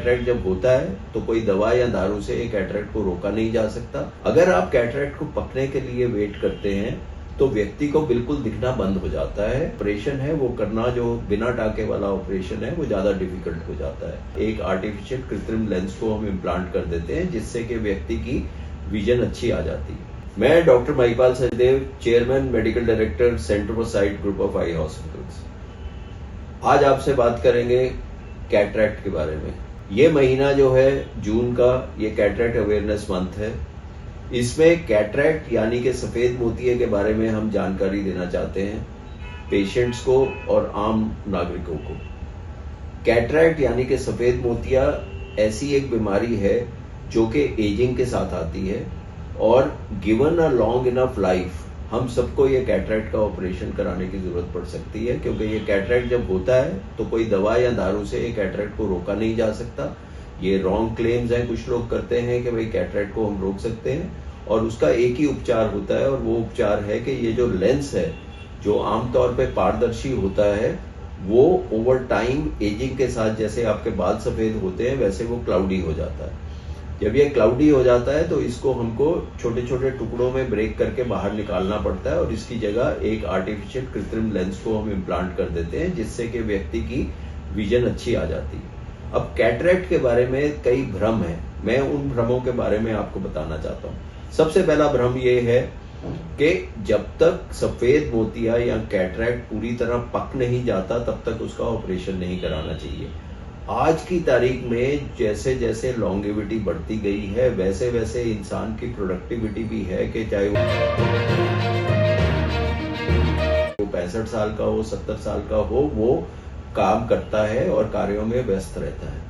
Cataract जब होता है तो कोई दवा या दारू से कैटरेक्ट को रोका नहीं जा सकता। अगर आप कैटरेक्ट को पकने के लिए वेट करते हैं तो व्यक्ति को बिल्कुल दिखना बंद हो जाता है। ऑपरेशन है वो करना, जो बिना टाके वाला ऑपरेशन है, वो ज्यादा डिफिकल्ट हो जाता है। एक आर्टिफिशियल कृत्रिम लेंस को हम इम्प्लांट कर देते हैं जिससे कि व्यक्ति की विजन अच्छी आ जाती है। मैं doctor Mahipal Sachdev, chairman medical director centre for site group of I hospitals. आज आपसे बात करेंगे कैटरेक्ट के बारे में। ये महीना जो है जून का, ये कैटरेक्ट अवेयरनेस मंथ है। इसमें कैटरेक्ट यानी कि सफेद मोतिये के बारे में हम जानकारी देना चाहते हैं पेशेंट्स को और आम नागरिकों को। कैटरेक्ट यानी कि सफेद मोतिया ऐसी एक बीमारी है जो कि एजिंग के साथ आती है और given a long enough life हम सबको ये कैटरेक्ट का ऑपरेशन कराने की जरूरत पड़ सकती है, क्योंकि ये कैटरेक्ट जब होता है तो कोई दवा या दारू से ये कैटरेक्ट को रोका नहीं जा सकता। ये रॉन्ग क्लेम्स हैं, कुछ लोग करते हैं कि भाई कैटरेक्ट को हम रोक सकते हैं, और उसका एक ही उपचार होता है और वो उपचार है कि ये जो लेंस है जो आमतौर पे पारदर्शी होता है वो ओवर टाइम एजिंग के साथ, जैसे आपके बाल सफेद होते हैं वैसे वो क्लाउडी हो जाता है। जब ये क्लाउडी हो जाता है तो इसको हमको छोटे छोटे टुकड़ों में ब्रेक करके बाहर निकालना पड़ता है और इसकी जगह एक आर्टिफिशियल कृत्रिम लेंस को हम इम्प्लांट कर देते हैं जिससे कि व्यक्ति की विजन अच्छी आ जाती है। अब कैटरेक्ट के बारे में कई भ्रम है, मैं उन भ्रमों के बारे में आपको बताना चाहता हूँ। सबसे पहला भ्रम ये है कि जब तक सफेद मोतिया या कैटरेक्ट पूरी तरह पक नहीं जाता तब तक उसका ऑपरेशन नहीं कराना चाहिए। आज की तारीख में जैसे जैसे लॉन्गेविटी बढ़ती गई है वैसे वैसे इंसान की प्रोडक्टिविटी भी है कि चाहे वो 65 साल का हो, 70 साल का हो, वो काम करता है और कार्यों में व्यस्त रहता है।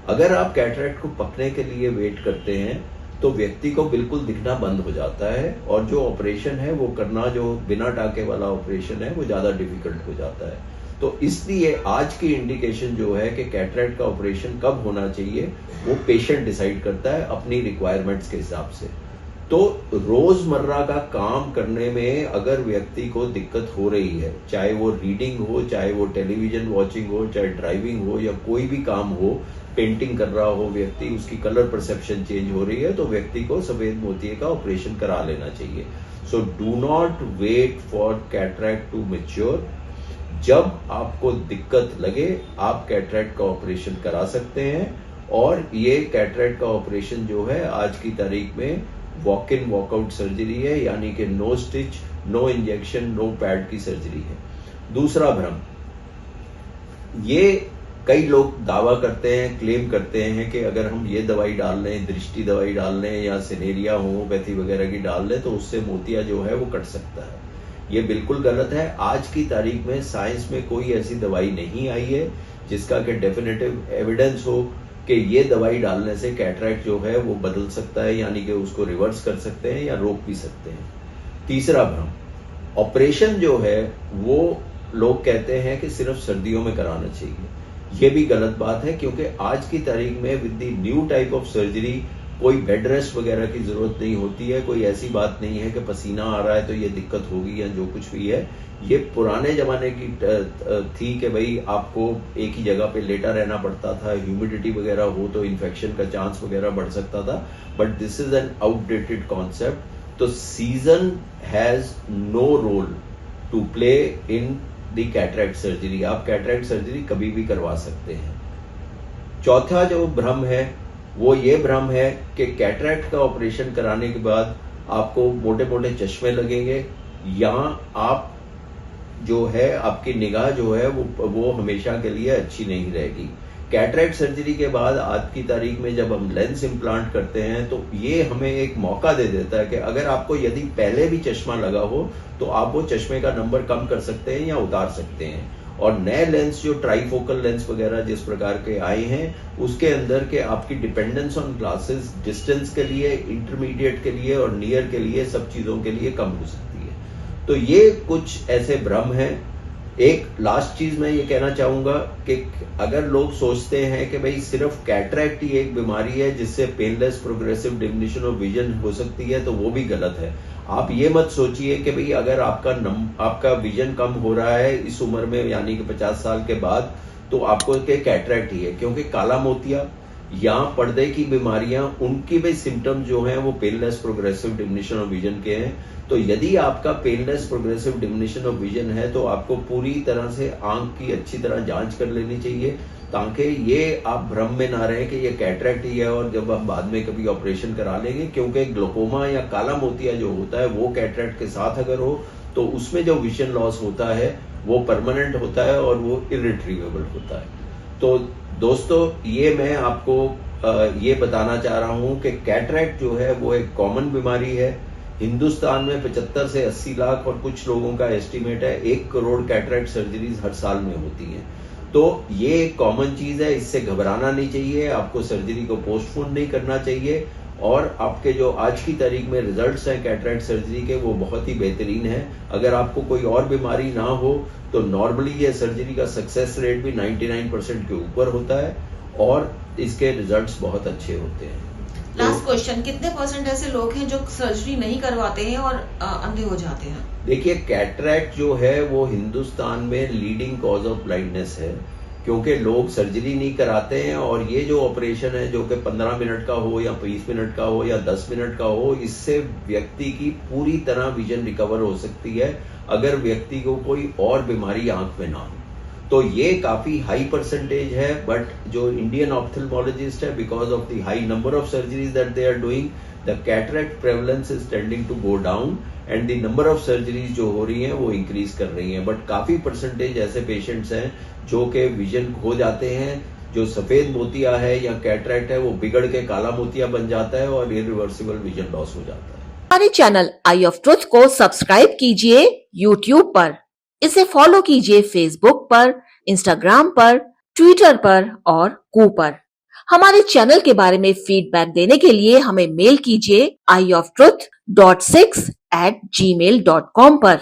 अगर आप कैटरेक्ट को पकने के लिए वेट करते हैं तो व्यक्ति को बिल्कुल दिखना बंद हो जाता है और जो ऑपरेशन है वो करना, जो बिना टाके वाला ऑपरेशन है, वो ज्यादा डिफिकल्ट हो जाता है। तो इसलिए आज की इंडिकेशन जो है कि कैटरेक्ट का ऑपरेशन कब होना चाहिए वो पेशेंट डिसाइड करता है अपनी रिक्वायरमेंट्स के हिसाब से। तो रोजमर्रा का काम करने में अगर व्यक्ति को दिक्कत हो रही है, चाहे वो रीडिंग हो, चाहे वो टेलीविजन वॉचिंग हो, चाहे ड्राइविंग हो या कोई भी काम हो, पेंटिंग कर रहा हो व्यक्ति, उसकी कलर परसेप्शन चेंज हो रही है, तो व्यक्ति को सफेद मोतिये का ऑपरेशन करा लेना चाहिए। So do not wait for cataract to mature. जब आपको दिक्कत लगे आप कैटरेक्ट का ऑपरेशन करा सकते हैं, और ये कैटरेक्ट का ऑपरेशन जो है आज की तारीख में वॉक इन वॉकआउट सर्जरी है, यानी कि no stitch, no injection, no pad की सर्जरी है। दूसरा भ्रम, ये कई लोग दावा करते हैं, क्लेम करते हैं कि अगर हम ये दवाई डाल लें, दृष्टि दवाई डाल लें या सिनेरिया होम्योपैथी वगैरह की डाल लें तो उससे मोतिया जो है वो कट सकता है। ये बिल्कुल गलत है। आज की तारीख में साइंस में कोई ऐसी दवाई नहीं आई है जिसका कि डेफिनेटिव एविडेंस हो कि ये दवाई डालने से कैटरेक्ट जो है वो बदल सकता है, यानी कि उसको रिवर्स कर सकते हैं या रोक भी सकते हैं। तीसरा भ्रम, ऑपरेशन जो है वो लोग कहते हैं कि सिर्फ सर्दियों में कराना चाहिए। ये भी गलत बात है, क्योंकि आज की तारीख में with the new type of surgery कोई बेड रेस्ट वगैरह की जरूरत नहीं होती है। कोई ऐसी बात नहीं है कि पसीना आ रहा है तो ये दिक्कत होगी या जो कुछ भी है। ये पुराने जमाने की थी कि भाई आपको एक ही जगह पे लेटा रहना पड़ता था, ह्यूमिडिटी वगैरह हो तो इन्फेक्शन का चांस वगैरह बढ़ सकता था, but this is an outdated concept. तो season has no role to play in the cataract surgery. आप कैटरेक्ट सर्जरी कभी भी करवा सकते हैं। चौथा जो भ्रम है वो ये भ्रम है कि कैटरेक्ट का ऑपरेशन कराने के बाद आपको मोटे मोटे चश्मे लगेंगे या आप जो है आपकी निगाह जो है वो हमेशा के लिए अच्छी नहीं रहेगी। कैटरेक्ट सर्जरी के बाद आज की तारीख में जब हम लेंस इम्प्लांट करते हैं तो ये हमें एक मौका दे देता है कि अगर आपको यदि पहले भी चश्मा लगा हो तो आप वो चश्मे का नंबर कम कर सकते हैं या उतार सकते हैं। और नए लेंस जो ट्राईफोकल लेंस वगैरह जिस प्रकार के आए हैं उसके अंदर के आपकी डिपेंडेंस ऑन ग्लासेस डिस्टेंस के लिए, इंटरमीडिएट के लिए और नियर के लिए, सब चीजों के लिए कम हो सकती है। तो ये कुछ ऐसे भ्रम हैं। एक लास्ट चीज मैं ये कहना चाहूंगा कि अगर लोग सोचते हैं कि भाई सिर्फ कैटरेक्ट ही एक बीमारी है जिससे painless progressive diminishing of vision हो सकती है, तो वो भी गलत है। आप ये मत सोचिए कि भाई अगर आपका विजन कम हो रहा है इस उम्र में, यानी कि 50 साल के बाद, तो आपको कैटरेक्ट ही है, क्योंकि काला मोतिया या पर्दे की बीमारियां, उनकी भी सिम्टम जो हैं वो paleness, progressive diminishing of vision के हैं। तो यदि आपका paleness, progressive diminishing of vision है तो आपको पूरी तरह से आंख की अच्छी तरह जांच कर लेनी चाहिए, ताकि ये आप भ्रम में ना रहें कि ये कैटरेक्ट ही है और जब आप बाद में कभी ऑपरेशन करा लेंगे, क्योंकि ग्लोकोमा या काला मोतिया जो होता है वो कैटरेक्ट के साथ अगर हो तो उसमें जो विजन लॉस होता है वो परमानेंट होता है और वो इरिट्रीवेबल होता है। तो दोस्तों, ये मैं आपको ये बताना चाह रहा हूं कि कैटरेक्ट जो है वो एक कॉमन बीमारी है। हिंदुस्तान में 75 से 80 लाख और कुछ लोगों का एस्टीमेट है 1 करोड़ कैटरेक्ट सर्जरीज हर साल में होती हैं। तो ये एक कॉमन चीज है, इससे घबराना नहीं चाहिए, आपको सर्जरी को पोस्टपोन नहीं करना चाहिए। और आपके जो आज की तारीख में रिजल्ट्स हैं कैटरेक्ट सर्जरी के वो बहुत ही बेहतरीन है। अगर आपको कोई और बीमारी ना हो तो नॉर्मली ये सर्जरी का सक्सेस रेट भी 99% के ऊपर होता है और इसके रिजल्ट्स बहुत अच्छे होते हैं। लास्ट क्वेश्चन, कितने % ऐसे लोग हैं जो सर्जरी नहीं करवाते हैं और अंधे हो जाते हैं? देखिए, कैटरेक्ट जो है वो हिंदुस्तान में लीडिंग कॉज ऑफ ब्लाइंडनेस है, क्योंकि लोग सर्जरी नहीं कराते हैं। और ये जो ऑपरेशन है जो कि 15 मिनट का हो या 20 मिनट का हो या 10 मिनट का हो, इससे व्यक्ति की पूरी तरह विजन रिकवर हो सकती है अगर व्यक्ति को कोई और बीमारी आंख में ना हो। तो ये काफी हाई परसेंटेज है, बट जो इंडियन ऑप्थेल्मोलॉजिस्ट है, because of the high number of surgeries that they are doing, the cataract prevalence is tending to go down and the number of surgeries जो हो रही हैं वो इंक्रीज कर रही हैं। बट काफी परसेंटेज ऐसे पेशेंट्स हैं जो कि विजन खो जाते हैं। जो सफेद मोतिया है या कैटरेक्ट है वो बिगड़ के काला मोतिया बन जाता है और इरिवर्सिबल विजन लॉस हो जाता है। हमारे चैनल आई ऑफ ट्रुथ को सब्सक्राइब कीजिए यूट्यूब पर, इसे फॉलो कीजिए फेसबुक पर, इंस्टाग्राम पर, ट्विटर पर और कू पर। हमारे चैनल के बारे में फीडबैक देने के लिए हमें मेल कीजिए ioftruth.6@gmail.com पर।